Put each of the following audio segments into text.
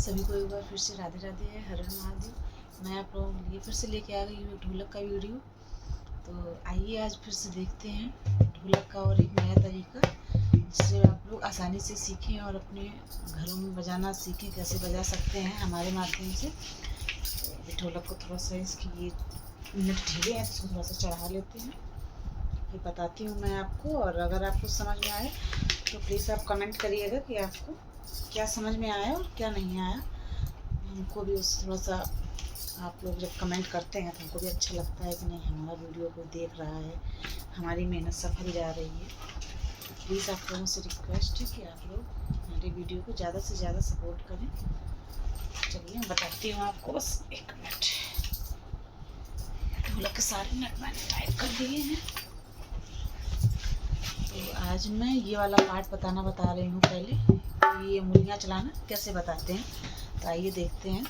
सभी को एक बार फिर से राधे राधे है, हर हर महादेव। मैं आप लोगों के लिए फिर से लेके आ गई हूँ एक ढोलक का वीडियो। तो आइए आज फिर से देखते हैं ढोलक का और एक नया तरीका, जिससे आप लोग आसानी से सीखें और अपने घरों में बजाना सीखें, कैसे बजा सकते हैं हमारे माध्यम से। तो ढोलक को थोड़ा सा इसकी ये नट ढीले हैं तो इसको थोड़ा सा चढ़ा लेते हैं, फिर बताती हूँ मैं आपको। और अगर आपको समझ में आए तो प्लीज़ आप कमेंट करिएगा कि आपको क्या समझ में आया और क्या नहीं आया। हमको भी उस थोड़ा सा आप लोग जब कमेंट करते हैं तो हमको भी अच्छा लगता है कि नहीं, हमारा वीडियो को देख रहा है, हमारी मेहनत सफल जा रही है। प्लीज़ आप लोगों से रिक्वेस्ट है कि आप लोग हमारे वीडियो को ज़्यादा से ज़्यादा सपोर्ट करें। चलिए मैं बताती हूँ आपको, बस एक मिनट। ढोलक के सारे नट मैंने टाइप कर दिए हैं। तो आज मैं ये वाला पार्ट बता रही हूँ। पहले ये उंगलियाँ चलाना कैसे बताते हैं, तो आइए देखते हैं।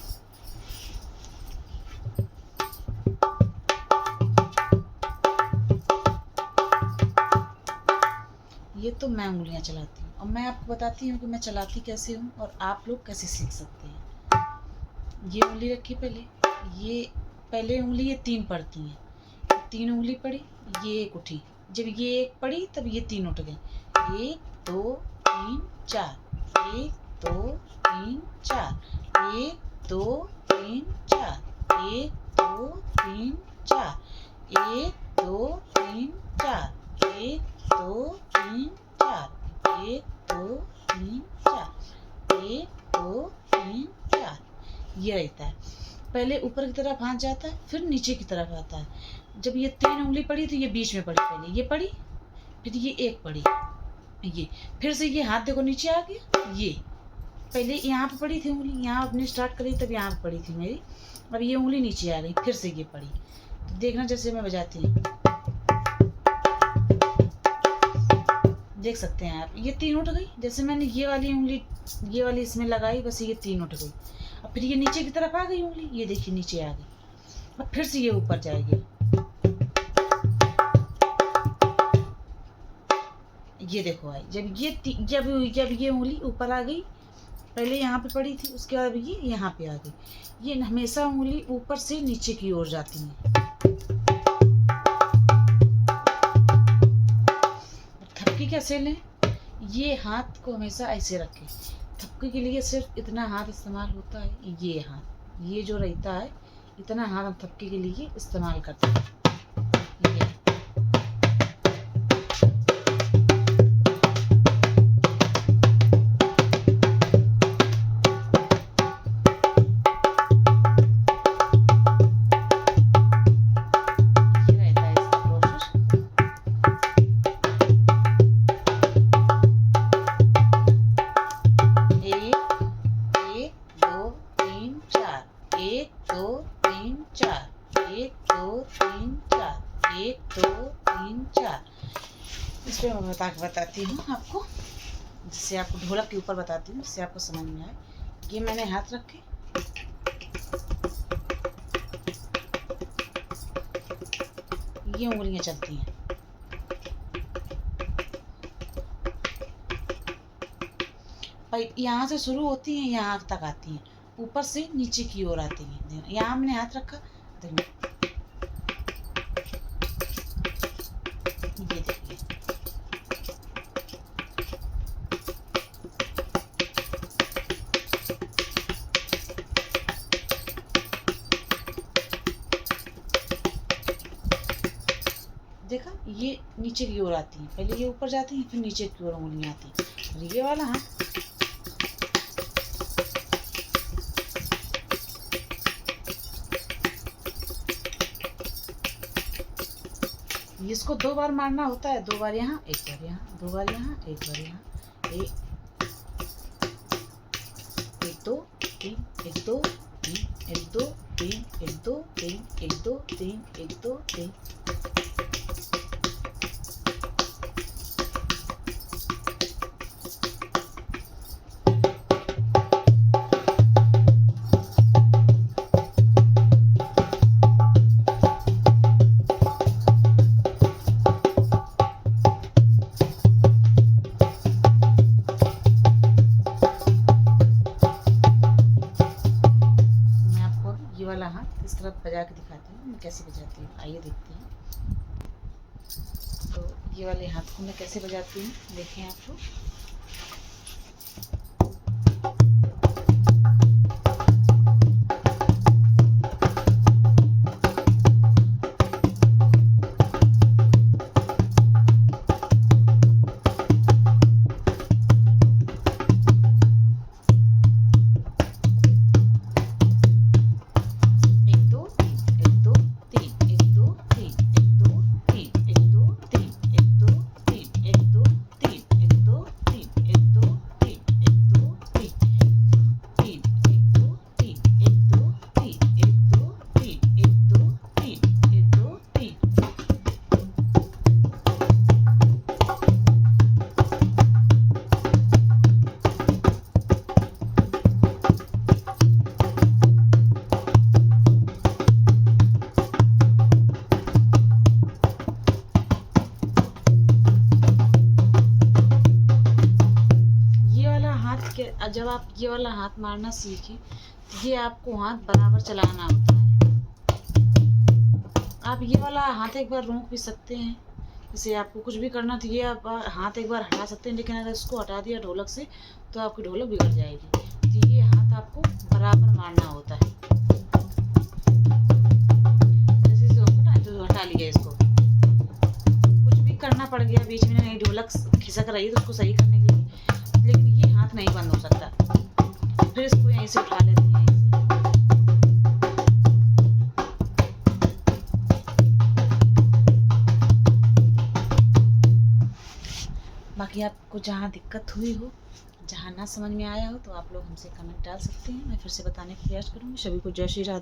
ये तो मैं उंगलियाँ चलाती हूँ, अब मैं आपको बताती हूँ कि मैं चलाती कैसे हूँ और आप लोग कैसे सीख सकते हैं। ये उंगली रखी ये पहले उंगली ये 3 पड़ती हैं, 3 उंगली पड़ी, ये एक उठी। जब ये एक पड़ी तब ये 3 उठ गए। 1 2 3 4, 1 2 3 4, 1 2 3 4, 1 2 3 4, 1 2 3 4, 1 2 3 4, 1 2 3 4, 1 2 3 4। ये रहता है। पहले ऊपर की तरफ हाथ जाता है, फिर नीचे की तरफ आता है। जब ये 3 उंगली पड़ी तो ये बीच में पड़ी, पहले ये पड़ी, फिर ये एक पड़ी, ये फिर से ये हाथ देखो नीचे आ गया। ये पहले यहाँ पे पड़ी थी उंगली, यहाँ अपनी स्टार्ट करी तब यहाँ पे पड़ी थी मेरी, अब ये उंगली नीचे आ गई, फिर से ये पड़ी। तो देखना जैसे मैं बजाती हूँ, देख सकते हैं आप, ये 3 उठ गई। जैसे मैंने ये वाली उंगली, ये वाली इसमें लगाई, बस ये 3 उठ गई। अब फिर ये नीचे की तरफ आ गई उंगली, ये देखिए नीचे आ गई। अब फिर से ये ऊपर जाएगी, ये देखो आई। जब ये उंगली ऊपर आ गई, पहले यहाँ पे पड़ी थी, उसके बाद ये यहाँ पे आ गई। ये हमेशा उंगली ऊपर से नीचे की ओर जाती है। थपकी कैसे लें? ये हाथ को हमेशा ऐसे रखें। थपकी के लिए सिर्फ इतना हाथ इस्तेमाल होता है, ये हाथ, ये जो रहता है, इतना हाथ हम थपकी के लिए इस्तेमाल करते हैं। इस पर मैं बताती हूँ आपको, जिससे आपको ढोलक के ऊपर बताती हूँ, जिससे आपको समझ में आए। ये मैंने हाथ रखे, ये उंगलियां चलती हैं। यहाँ से शुरू होती हैं, यहाँ तक आती हैं, ऊपर से नीचे की ओर आती हैं। यहाँ मैंने हाथ रखा, ये देखिए, देखा, ये नीचे की ओर आती हैं, पहले ये ऊपर जाती हैं, फिर नीचे की ओर उंगलियां आती हैं। और ये वाला हाथ, इसको 2 बार मारना होता है, 2 बार यहाँ, 1 बार यहाँ, 2 बार यहाँ, 1 बार यहाँ, 1 2 3, 1 2 3, 1 2 3, 1 2 3, 1 2 3, 1 2 3। हाथ इस तरफ बजा के दिखाती हूँ मैं कैसे बजाती हूँ, आइए देखते हैं। तो ये वाले हाथ को मैं कैसे बजाती हूँ देखें आप लोग। जब आप ये वाला हाथ मारना सीखें तो ये आपको हाथ बराबर चलाना होता है। आप ये वाला हाथ एक बार रोक भी सकते हैं, जैसे आपको कुछ भी करना तो ये आप हाथ एक बार हटा सकते हैं, लेकिन अगर इसको हटा दिया ढोलक से तो आपकी ढोलक बिगड़ जाएगी। तो ये हाथ आपको बराबर मारना होता है। जैसे तो हटा लिया इसको, कुछ भी करना पड़ गया बीच में, नहीं ढोलक खिसक रही है तो उसको सही करने के लिए, लेकिन ये हाथ नहीं बंद हो सकता। फिर इसको यहीं से उठा लेते हैं। बाकी आपको जहाँ दिक्कत हुई हो, जहाँ ना समझ में आया हो तो आप लोग हमसे कमेंट डाल सकते हैं, मैं फिर से बताने का प्रयास करूँगी। सभी को जय श्री राधे।